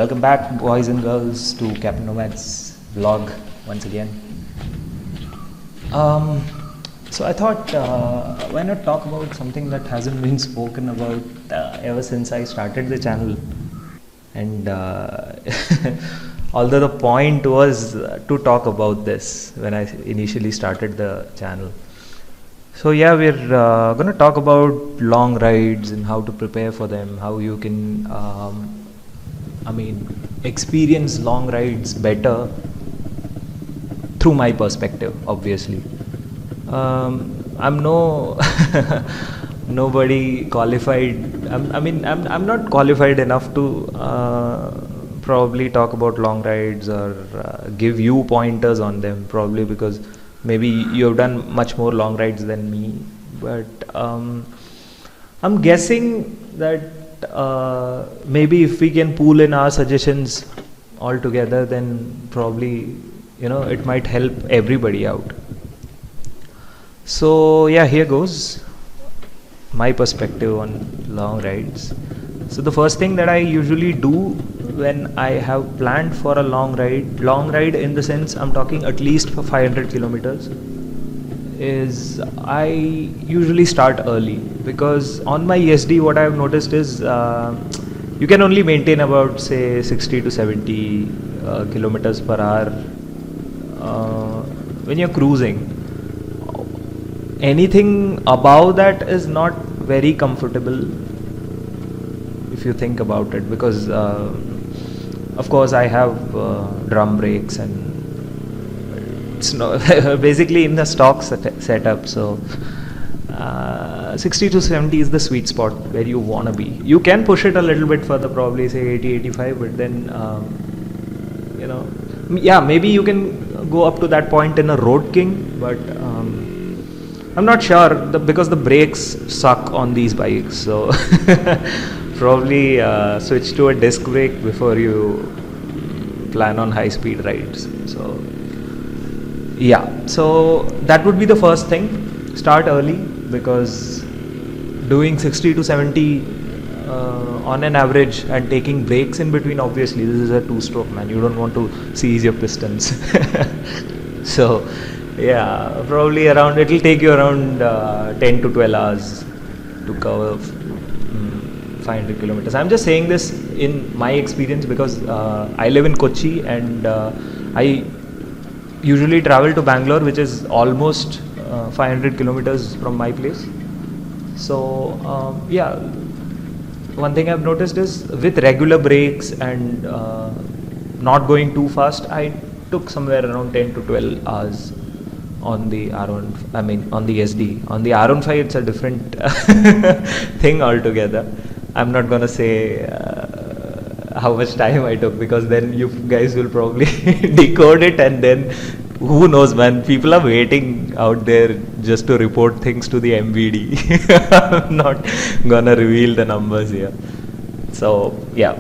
Welcome back, boys and girls, to Captain Nomad's vlog once again. So I thought, why not talk about something that hasn't been spoken about ever since I started the channel. And although the point was to talk about this when I initially started the channel. So yeah, we're going to talk about long rides and how to prepare for them, how you can experience long rides better through my perspective, obviously. I'm no nobody qualified. I'm not qualified enough to probably talk about long rides or give you pointers on them, probably because maybe you have done much more long rides than me. But I'm guessing that maybe if we can pool in our suggestions all together, then probably it might help everybody out. So yeah, here goes my perspective on long rides. So the first thing that I usually do when I have planned for a long ride in the sense I'm talking at least for 500 kilometers, is I usually start early, because on my ESD what I have noticed is you can only maintain about say 60 to 70 kilometers per hour when you're cruising. Anything above that is not very comfortable if you think about it, because of course I have drum brakes and it's basically in the stock setup. So 60 to 70 is the sweet spot where you want to be. You can push it a little bit further, probably say 80, 85, but then maybe you can go up to that point in a Road King, but I'm not sure because the brakes suck on these bikes. So probably switch to a disc brake before you plan on high speed rides. So yeah, so that would be the first thing. Start early, because doing 60 to 70 on an average and taking breaks in between, obviously this is a two-stroke, man, you don't want to seize your pistons. So yeah, probably it'll take you around 10 to 12 hours to cover 500 kilometers. I'm just saying this in my experience because I live in Kochi and I usually travel to Bangalore, which is almost 500 kilometers from my place. So yeah, one thing I've noticed is with regular brakes and not going too fast, I took somewhere around 10 to 12 hours on the R1, on the SD. On the R15 it's a different thing altogether. I'm not gonna say how much time I took, because then you guys will probably decode it, and then who knows, man, people are waiting out there just to report things to the MVD. I'm not gonna reveal the numbers here. So yeah,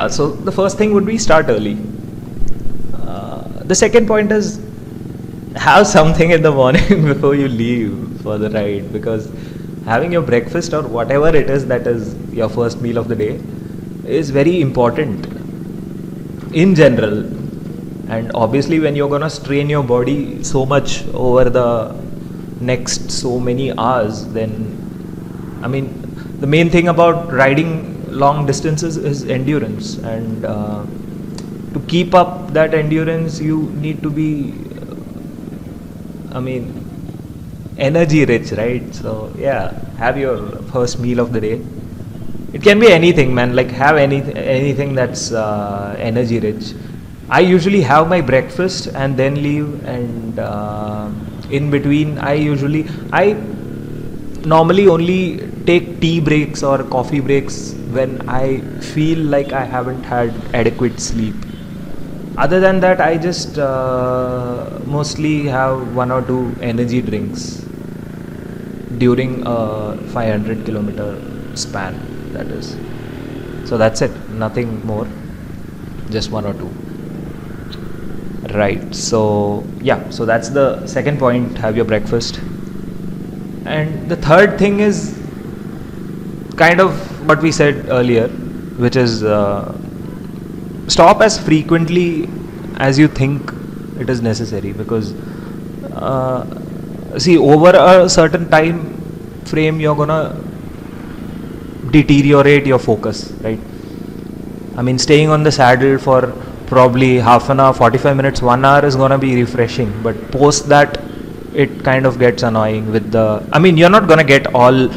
so the first thing would be start early. The second point is have something in the morning before you leave for the ride, because having your breakfast or whatever it is that is your first meal of the day is very important in general. And obviously when you're gonna strain your body so much over the next so many hours, then the main thing about riding long distances is endurance, and to keep up that endurance you need to be energy rich, right? So yeah, have your first meal of the day. It can be anything, man, like have anything that's energy rich. I usually have my breakfast and then leave, and in between I normally only take tea breaks or coffee breaks when I feel like I haven't had adequate sleep. Other than that, I just mostly have 1 or 2 energy drinks during a 500 kilometer span, that is. So that's it, nothing more, just 1 or 2. Right, so yeah, so that's the second point, have your breakfast. And the third thing is kind of what we said earlier, which is stop as frequently as you think it is necessary, because see, over a certain time frame you're gonna deteriorate your focus, right? I mean, staying on the saddle for probably half an hour, 45 minutes, 1 hour is gonna be refreshing, but post that it kind of gets annoying with the, I mean, you're not gonna get all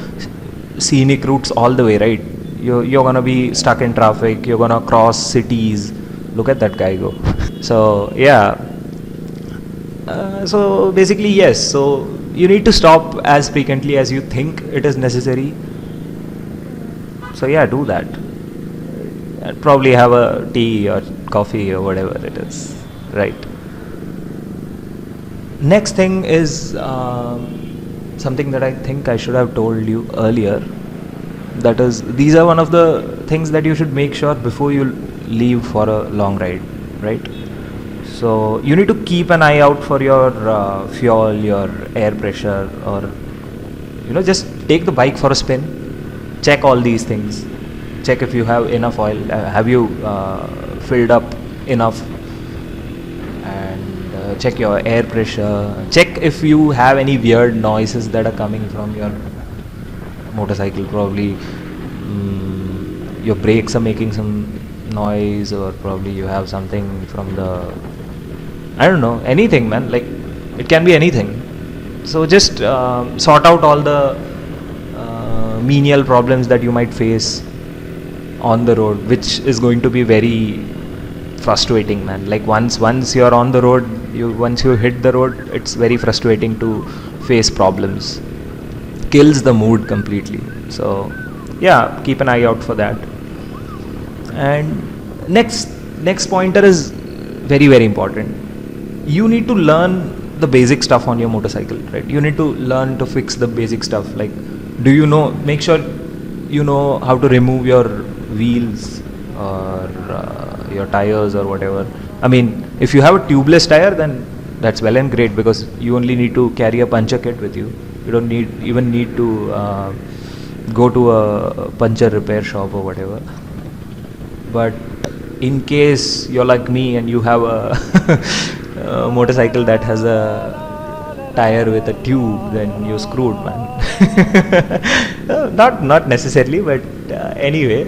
scenic routes all the way, right? You're gonna be stuck in traffic, you're gonna cross cities. Look at that guy go. So yeah, so basically yes, so you need to stop as frequently as you think it is necessary. So yeah, do that, and probably have a tea or coffee or whatever it is, right? Next thing is something that I think I should have told you earlier. That is, these are one of the things that you should make sure before you leave for a long ride, right? So you need to keep an eye out for your fuel, your air pressure, or just take the bike for a spin. Check all these things. Check if you have enough oil. Have you filled up enough? And check your air pressure. Check if you have any weird noises that are coming from your motorcycle. Probably your brakes are making some noise, or probably you have something from the, I don't know, anything, man. Like, it can be anything. So just sort out all the menial problems that you might face on the road, which is going to be very frustrating, man. Like once you're on the road, once you hit the road, it's very frustrating to face problems. Kills the mood completely. So yeah, keep an eye out for that. And next pointer is very, very important. You need to learn the basic stuff on your motorcycle, right? You need to learn to fix the basic stuff. Like, make sure you know how to remove your wheels or your tires or whatever. I mean, if you have a tubeless tire, then that's well and great, because you only need to carry a puncture kit with you. You don't even need to go to a puncture repair shop or whatever. But in case you're like me and you have a motorcycle that has a tire with a tube, then you're screwed, man. Not necessarily, but anyway.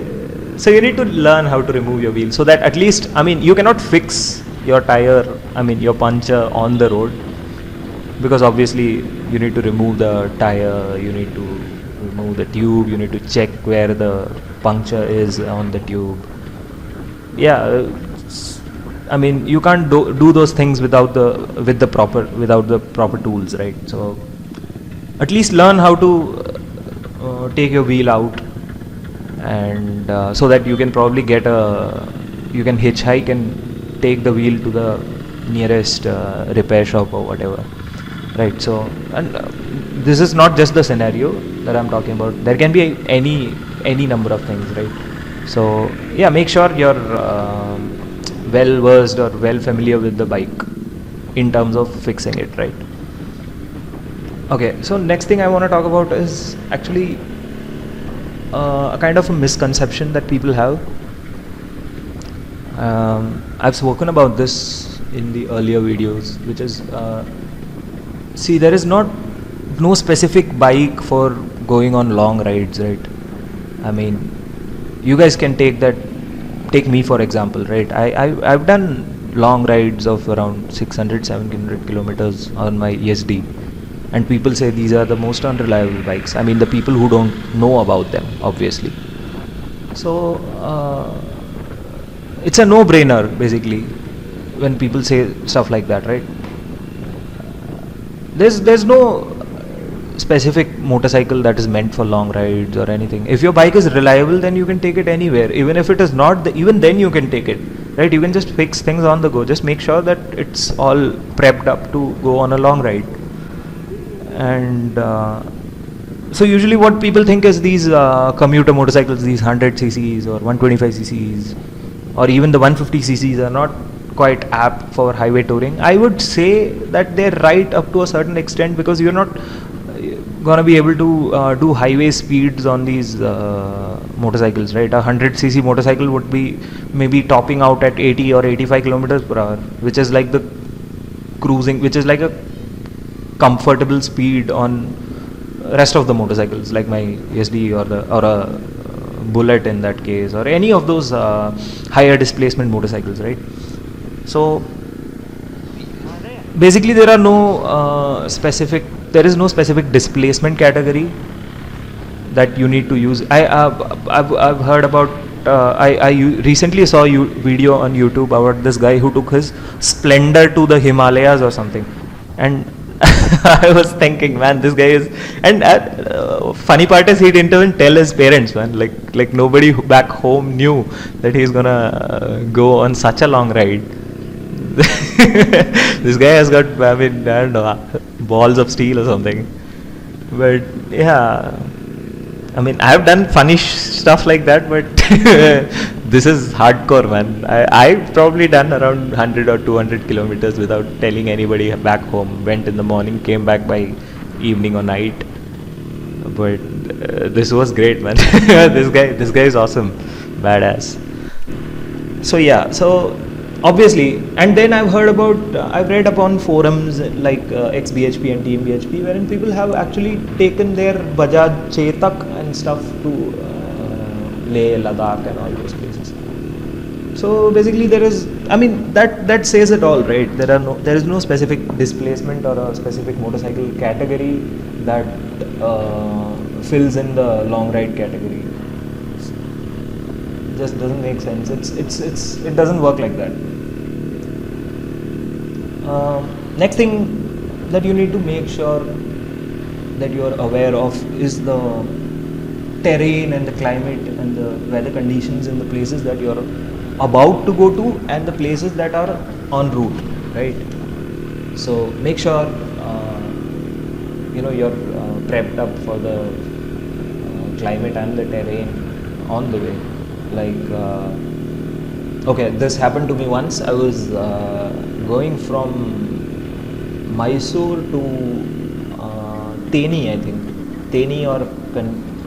So you need to learn how to remove your wheel, so that at least, I mean, you cannot fix your tire, I mean your puncture on the road, because obviously you need to remove the tire, you need to remove the tube, you need to check where the puncture is on the tube. Yeah, I mean, you can't do those things without the proper tools, right? So at least learn how to take your wheel out, and so that you can probably you can hitchhike and take the wheel to the nearest repair shop or whatever, right? So, and this is not just the scenario that I'm talking about. There can be any number of things, right? So yeah, make sure you're well versed or well familiar with the bike in terms of fixing it, right? Okay, so next thing I want to talk about is actually a kind of a misconception that people have. I've spoken about this in the earlier videos, which is see, there is no specific bike for going on long rides, right? I mean, you guys can take me for example, right? I've done long rides of around 600-700 kilometers on my ESD, and people say these are the most unreliable bikes. I mean, the people who don't know about them, obviously. So it's a no-brainer basically when people say stuff like that, right? There's no specific motorcycle that is meant for long rides or anything. If your bike is reliable, then you can take it anywhere. Even if it is not, even then you can take it, right? You can just fix things on the go. Just make sure that it's all prepped up to go on a long ride. And so usually what people think is these commuter motorcycles, these 100 cc's or 125 cc's or even the 150 cc's are not quite apt for highway touring. I would say that they're right up to a certain extent, because you're not, gonna be able to do highway speeds on these motorcycles, right? A 100cc motorcycle would be maybe topping out at 80 or 85 kilometers per hour, which is like the cruising, which is like a comfortable speed on rest of the motorcycles, like my SD or a Bullet in that case, or any of those higher displacement motorcycles, right? So basically there is no specific displacement category that you need to use. I've heard about recently saw a video on YouTube about this guy who took his Splendor to the Himalayas or something, and I was thinking, man, this guy is, and funny part is he didn't even tell his parents, man. Like nobody back home knew that he's gonna go on such a long ride. This guy has got, I mean, I don't know, balls of steel or something. But yeah, I mean, I've done funny stuff like that, but this is hardcore, man. I've probably done around 100 or 200 kilometers without telling anybody back home. Went in the morning, came back by evening or night. But this was great, man. This guy is awesome, badass. So yeah, so obviously, and then I've read upon forums like XBHP and Team BHP, wherein people have actually taken their Bajaj Chetak and stuff to Leh, Ladakh and all those places. So basically there is, I mean, that says it all, right? There is no specific displacement or a specific motorcycle category that fills in the long ride category. Just doesn't make sense. It doesn't work like that. Next thing that you need to make sure that you are aware of is the terrain and the climate and the weather conditions in the places that you are about to go to and the places that are en route, right? So make sure you're prepped up for the climate and the terrain on the way. Like okay, this happened to me once. I was going from Mysore to Theni, I think Theni or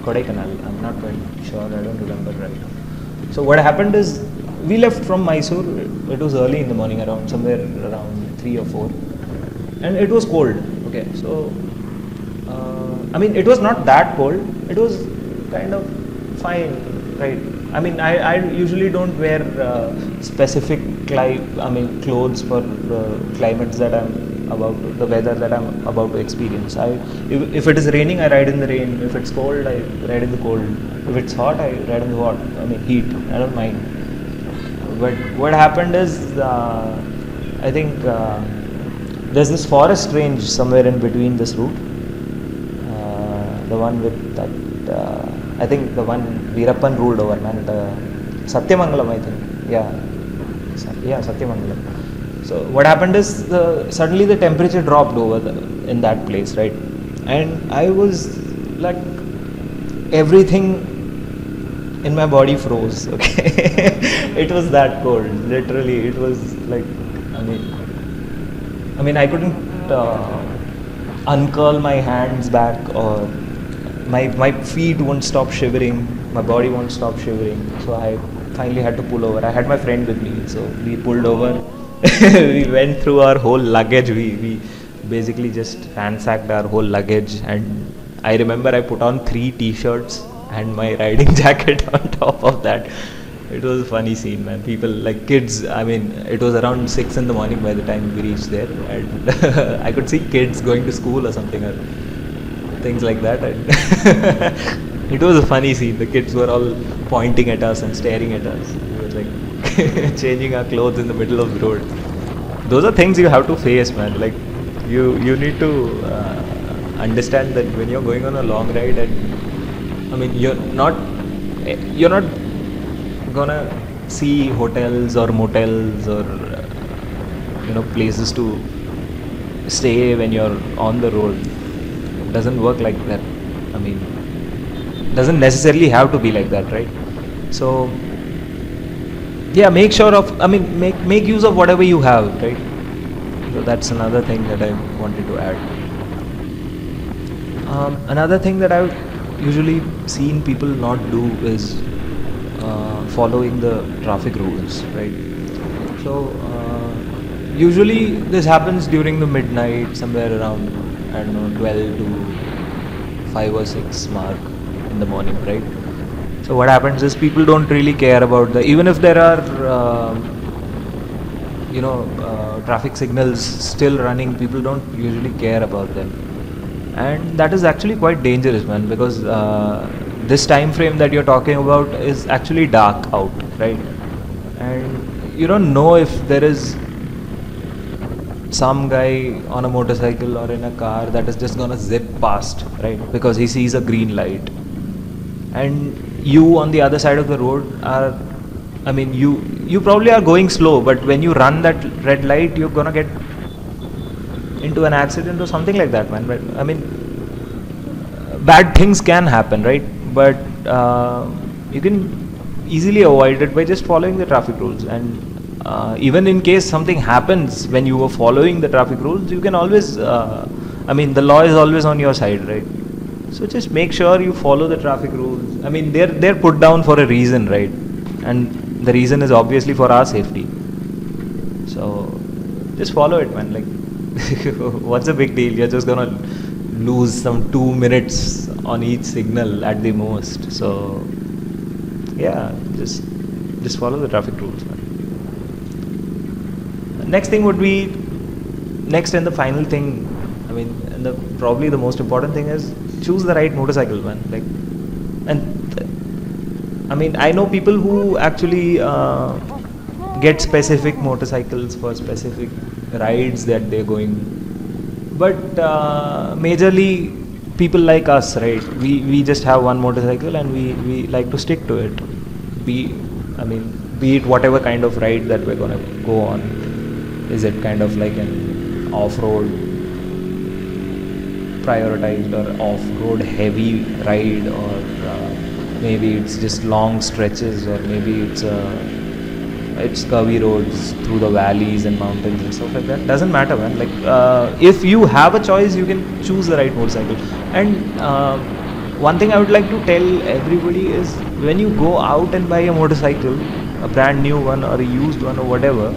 Kodaikanal, I'm not quite sure, I don't remember right now. So what happened is, we left from Mysore, it was early in the morning, somewhere around 3 or 4, and it was cold. Okay, so I mean, it was not that cold, it was kind of fine, right? I mean, I usually don't wear specific clothes for the climates that the weather that I'm about to experience. If it is raining, I ride in the rain. If it's cold, I ride in the cold. If it's hot, I ride in the hot. I mean, heat. I don't mind. But what happened is, I think there's this forest range somewhere in between this route. The one with that. I think the one Veerappan ruled over, man. Satyamangalam, I think. Yeah, Satyamangalam. So what happened is, suddenly the temperature dropped in that place, right? And I was like, everything in my body froze. Okay, it was that cold. Literally, it was like, I mean, I couldn't uncurl my hands back, or my feet won't stop shivering, my body won't stop shivering. So I finally had to pull over. I had my friend with me, so we pulled over. We went through our whole luggage. We basically just ransacked our whole luggage, and I remember I put on 3 t-shirts and my riding jacket on top of that. It was a funny scene, man. People, like kids, I mean, it was around 6 in the morning by the time we reached there, and I could see kids going to school or something, or things like that. And it was a funny scene. The kids were all pointing at us and staring at us. We were like changing our clothes in the middle of the road. Those are things you have to face, man. Like you need to understand that when you're going on a long ride, and I mean, you're not gonna see hotels or motels or places to stay when you're on the road. It doesn't work like that. I mean, it doesn't necessarily have to be like that, right? So yeah, make use of whatever you have, right? So that's another thing that I wanted to add. Another thing that I've usually seen people not do is following the traffic rules, right? So usually this happens during the midnight, somewhere around, I don't know, 12 to 5 or 6 mark in the morning, right? So what happens is people don't really care about even if there are traffic signals still running, people don't usually care about them, and that is actually quite dangerous, man, because this time frame that you're talking about is actually dark out, right? And you don't know if there is some guy on a motorcycle or in a car that is just gonna zip past, right? Because he sees a green light, and you on the other side of the road are, I mean, you probably are going slow, but when you run that red light, you're gonna get into an accident or something like that, man. But I mean, bad things can happen, right? But you can easily avoid it by just following the traffic rules. And even in case something happens when you were following the traffic rules, you can always, the law is always on your side, right? So just make sure you follow the traffic rules. I mean, they're put down for a reason, right? And the reason is obviously for our safety. So just follow it, man. Like, what's the big deal? You're just gonna lose some 2 minutes on each signal at the most. So yeah, just follow the traffic rules, man. Next thing would be, next and the final thing, I mean, and probably the most important thing is choose the right motorcycle, man. Like, and I mean, I know people who actually get specific motorcycles for specific rides that they're going, but majorly people like us, right? We just have one motorcycle and we like to stick to it. Be it whatever kind of ride that we're gonna go on. Is it kind of like an off-road prioritized or off-road heavy ride, or maybe it's just long stretches, or maybe it's curvy roads through the valleys and mountains and stuff like that. Doesn't matter, man. Like, if you have a choice, you can choose the right motorcycle. And one thing I would like to tell everybody is, when you go out and buy a motorcycle, a brand new one or a used one or whatever,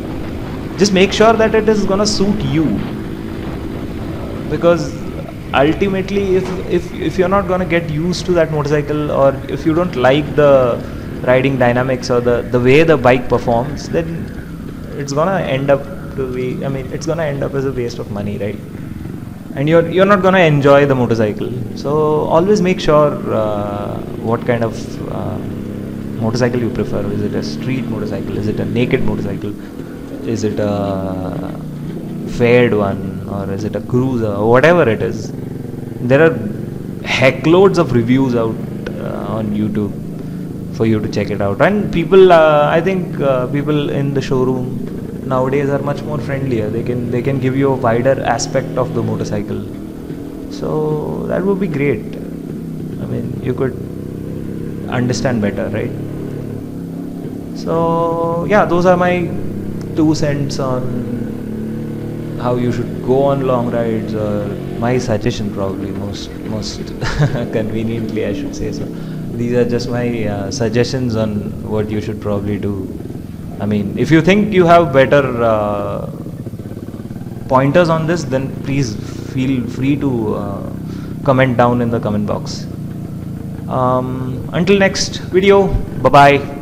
just make sure that it is gonna suit you, because ultimately if you're not gonna get used to that motorcycle, or if you don't like the riding dynamics or the way the bike performs, then it's gonna end up it's gonna end up as a waste of money, right? And you're not gonna enjoy the motorcycle. So always make sure what kind of motorcycle you prefer. Is it a street motorcycle? Is it a naked motorcycle? Is it a faired one, or is it a cruiser, or whatever it is? There are heckloads of reviews out on YouTube for you to check it out. And people, I think people in the showroom nowadays are much more friendlier. They can give you a wider aspect of the motorcycle. So that would be great. I mean, you could understand better, right? So yeah, those are my 2 cents on how you should go on long rides, or my suggestion, probably most conveniently, I should say so. These are just my suggestions on what you should probably do. I mean, if you think you have better pointers on this, then please feel free to comment down in the comment box. Until next video, bye bye.